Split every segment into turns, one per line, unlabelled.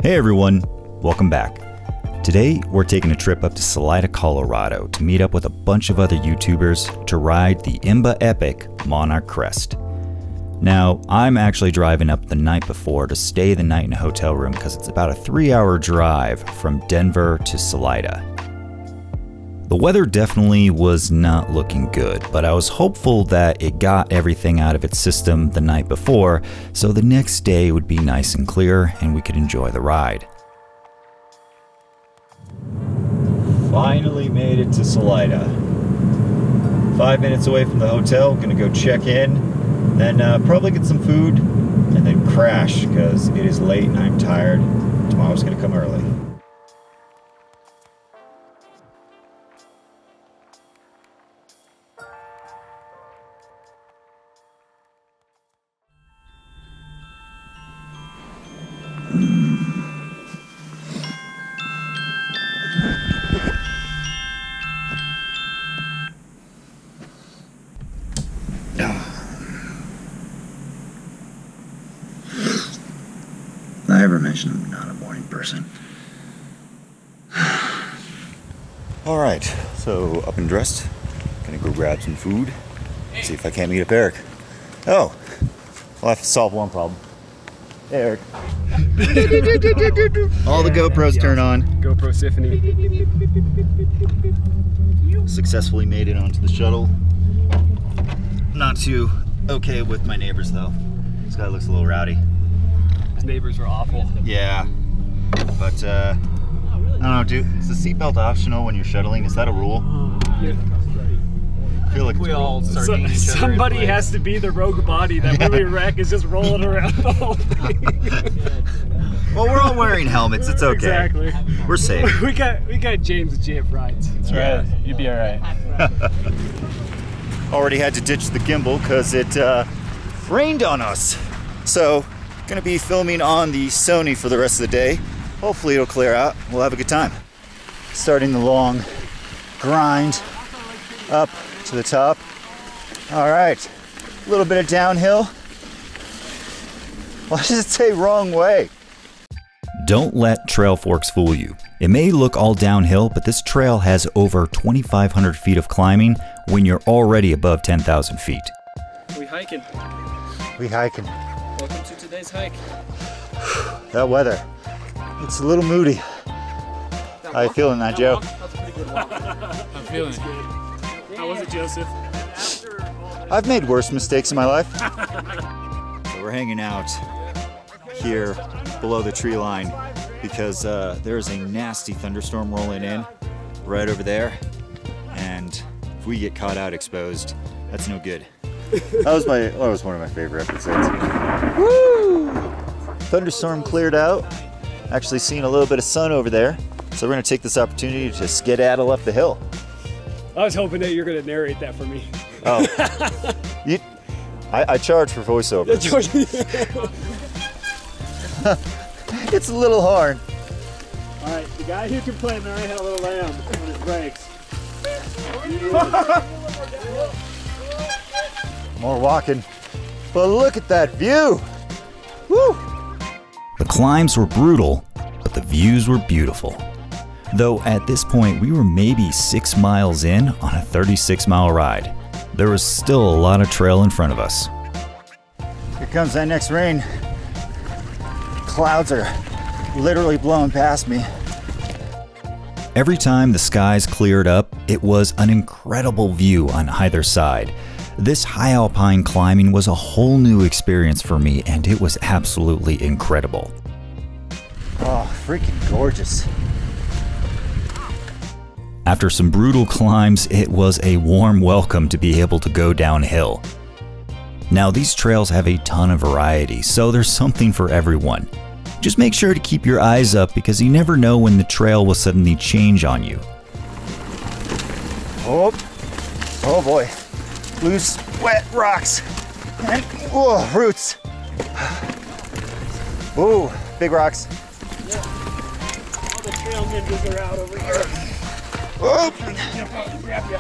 Hey everyone, welcome back. Today we're taking a trip up to Salida, Colorado to meet up with a bunch of other YouTubers to ride the IMBA Epic Monarch Crest. Now, I'm actually driving up the night before to stay the night in a hotel room because it's about a 3-hour drive from Denver to Salida. The weather definitely was not looking good, but I was hopeful that it got everything out of its system the night before, so the next day would be nice and clear and we could enjoy the ride. Finally made it to Salida. 5 minutes away from the hotel, gonna go check in, then probably get some food, and then crash because it is late and I'm tired. Tomorrow's gonna come early. I ever mentioned I'm not a morning person. Alright, so up and dressed. Gonna go grab some food. See if I can't meet up Eric. Oh, I'll have to solve one problem. Hey Eric. All the GoPros turn on.
GoPro Symphony.
Successfully made it onto the shuttle. Not too okay with my neighbors though. This guy looks a little rowdy.
His neighbors are awful.
Yeah, but I don't know, dude. Is the seatbelt optional when you're shuttling? Is that a rule?
Yeah.
I feel like
We all start getting each other. Somebody has to be the rogue body that when we wreck is just rolling around the whole thing.
Well, we're all wearing helmets. It's okay.
Exactly.
We're safe.
We got James and JF rides.
That's right. You'd be all right.
Already had to ditch the gimbal because it rained on us. So, gonna be filming on the Sony for the rest of the day. Hopefully it'll clear out. We'll have a good time. Starting the long grind up to the top. All right, a little bit of downhill. Why does it say wrong way? Don't let trail forks fool you. It may look all downhill, but this trail has over 2,500 feet of climbing when you're already above 10,000 feet.
We hiking.
We hiking.
Welcome to today's hike.
That weather, it's a little moody. How you feeling that, Joe?
That's a pretty good walk.
I'm feeling it.
How was it, Joseph?
I've made worse mistakes in my life. So we're hanging out here below the tree line because there's a nasty thunderstorm rolling in right over there. And if we get caught out exposed, that's no good. That was one of my favorite episodes. Woo! Thunderstorm cleared out. Actually seeing a little bit of sun over there. So we're gonna take this opportunity to skedaddle up the hill.
I was hoping that you're going to narrate that for me.
Oh, I charge for voiceover. It's a little hard.
All right, the guy who can play Mary Had a Little Lamb when it breaks.
More walking, but look at that view. Woo! The climbs were brutal, but the views were beautiful. Though at this point we were maybe 6 miles in on a 36-mile ride. There was still a lot of trail in front of us. Here comes that next rain. Clouds are literally blowing past me. Every time the skies cleared up, it was an incredible view on either side. This high alpine climbing was a whole new experience for me, and it was absolutely incredible. Oh, freaking gorgeous. After some brutal climbs, it was a warm welcome to be able to go downhill. Now, these trails have a ton of variety, so there's something for everyone. Just make sure to keep your eyes up because you never know when the trail will suddenly change on you. Oh boy. Loose, wet rocks and roots. Ooh, big rocks.
Yeah. All the trail ninjas are out over here.
Oh.
Grab ya.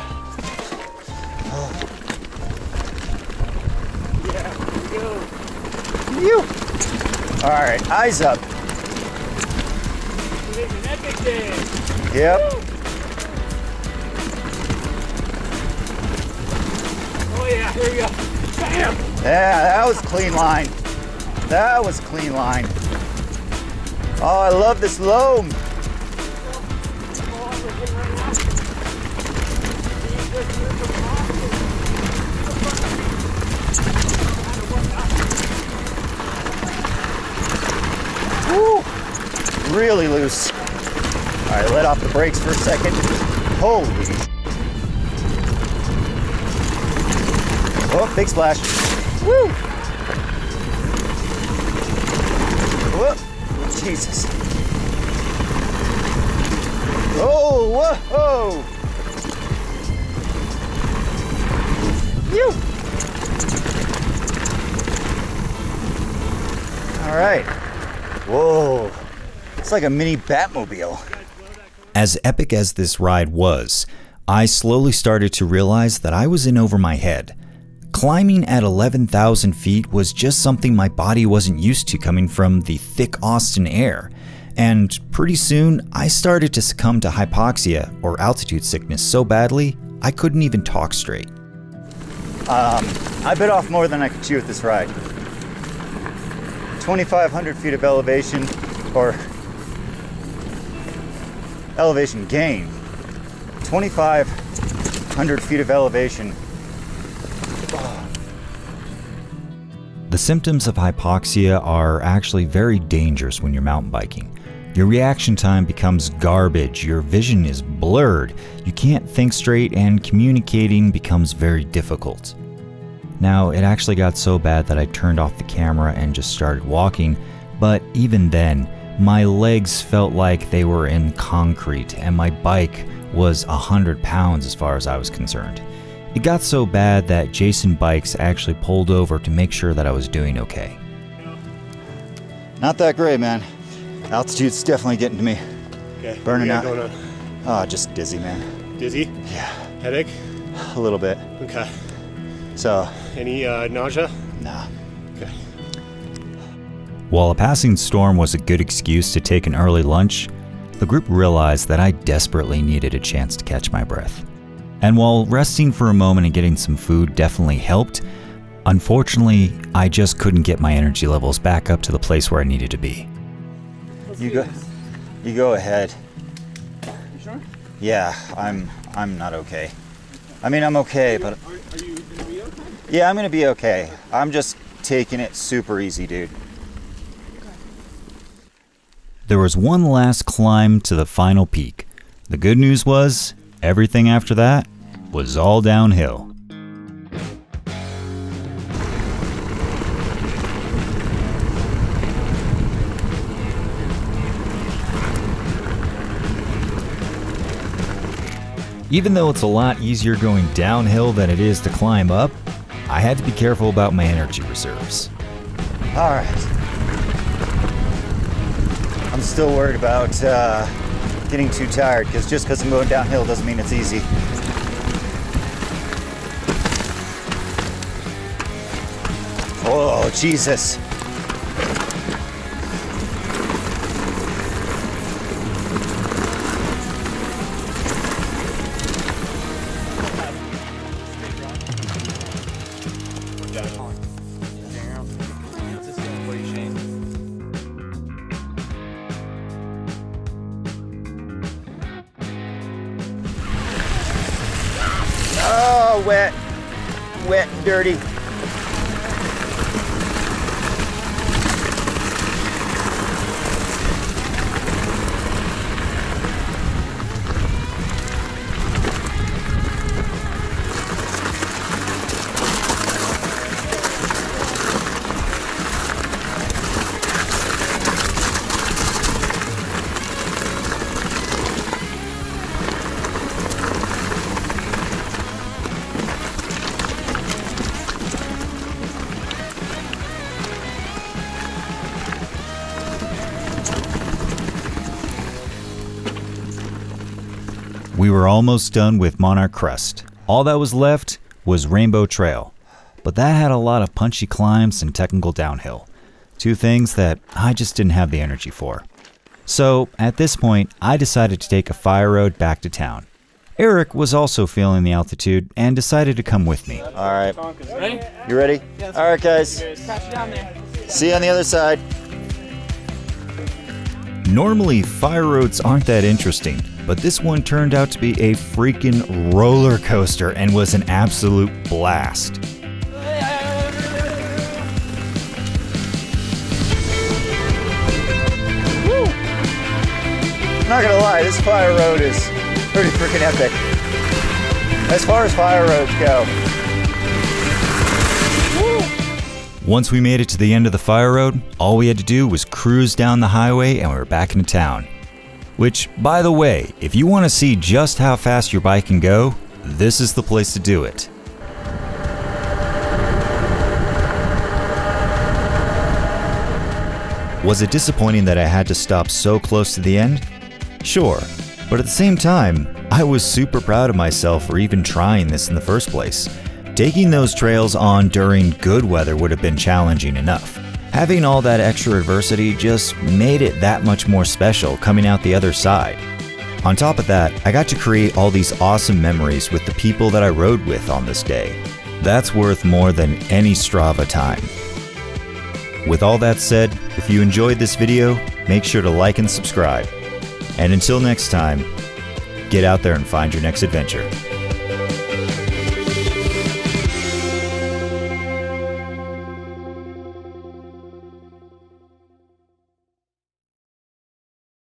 Yeah, here we go.
You. All right, eyes up.
is an epic day.
Yep.
Woo! Oh yeah, here we go. Bam!
Yeah, that was clean line. That was clean line. Oh, I love this loam. Woo! Really loose. All right, let off the brakes for a second. Holy. Oh, big splash. Woo! Whoa! Jesus. Oh, whoa! Phew! All right. Whoa. It's like a mini Batmobile. As epic as this ride was, I slowly started to realize that I was in over my head. Climbing at 11,000 feet was just something my body wasn't used to coming from the thick Austin air, and pretty soon I started to succumb to hypoxia or altitude sickness so badly I couldn't even talk straight. I bit off more than I could chew with this ride. 2,500 feet of elevation, or elevation gain. 2,500 feet of elevation. The symptoms of hypoxia are actually very dangerous when you're mountain biking. Your reaction time becomes garbage, your vision is blurred, you can't think straight, and communicating becomes very difficult. Now, it actually got so bad that I turned off the camera and just started walking, but even then, my legs felt like they were in concrete and my bike was 100 pounds as far as I was concerned. It got so bad that Jason Bikes actually pulled over to make sure that I was doing okay. Not that great, man. Altitude's definitely getting to me.
Okay.
Burning out.
Going on?
Oh, just dizzy, man.
Dizzy?
Yeah.
Headache?
A little bit.
Okay.
So.
Any nausea?
Nah.
Okay.
While a passing storm was a good excuse to take an early lunch, the group realized that I desperately needed a chance to catch my breath. And while resting for a moment and getting some food definitely helped, unfortunately, I just couldn't get my energy levels back up to the place where I needed to be. You go ahead.
You sure?
Yeah, I'm not okay. I mean, I'm okay, but
Are you gonna be okay?
yeah, I'm gonna be okay. I'm just taking it super easy, dude. There was one last climb to the final peak. The good news was, everything after that was all downhill. Even though it's a lot easier going downhill than it is to climb up, I had to be careful about my energy reserves. All right. I'm still worried about getting too tired, because just because I'm going downhill doesn't mean it's easy. Oh, Jesus. Oh, wet and dirty. We were almost done with Monarch Crest. All that was left was Rainbow Trail, but that had a lot of punchy climbs and technical downhill, two things that I just didn't have the energy for. So at this point, I decided to take a fire road back to town. Eric was also feeling the altitude and decided to come with me.
All right.
Ready?
You ready? All right, guys.
Crash you down there.
See you on the other side.
Normally, fire roads aren't that interesting, but this one turned out to be a freaking roller coaster and was an absolute blast.
Not gonna lie, this fire road is pretty freaking epic. As far as fire roads go.
Once we made it to the end of the fire road, all we had to do was cruise down the highway and we were back into town. Which, by the way, if you want to see just how fast your bike can go, this is the place to do it. Was it disappointing that I had to stop so close to the end? Sure, but at the same time, I was super proud of myself for even trying this in the first place. Taking those trails on during good weather would have been challenging enough. Having all that extra adversity just made it that much more special coming out the other side. On top of that, I got to create all these awesome memories with the people that I rode with on this day. That's worth more than any Strava time. With all that said, if you enjoyed this video, make sure to like and subscribe. And until next time, get out there and find your next adventure.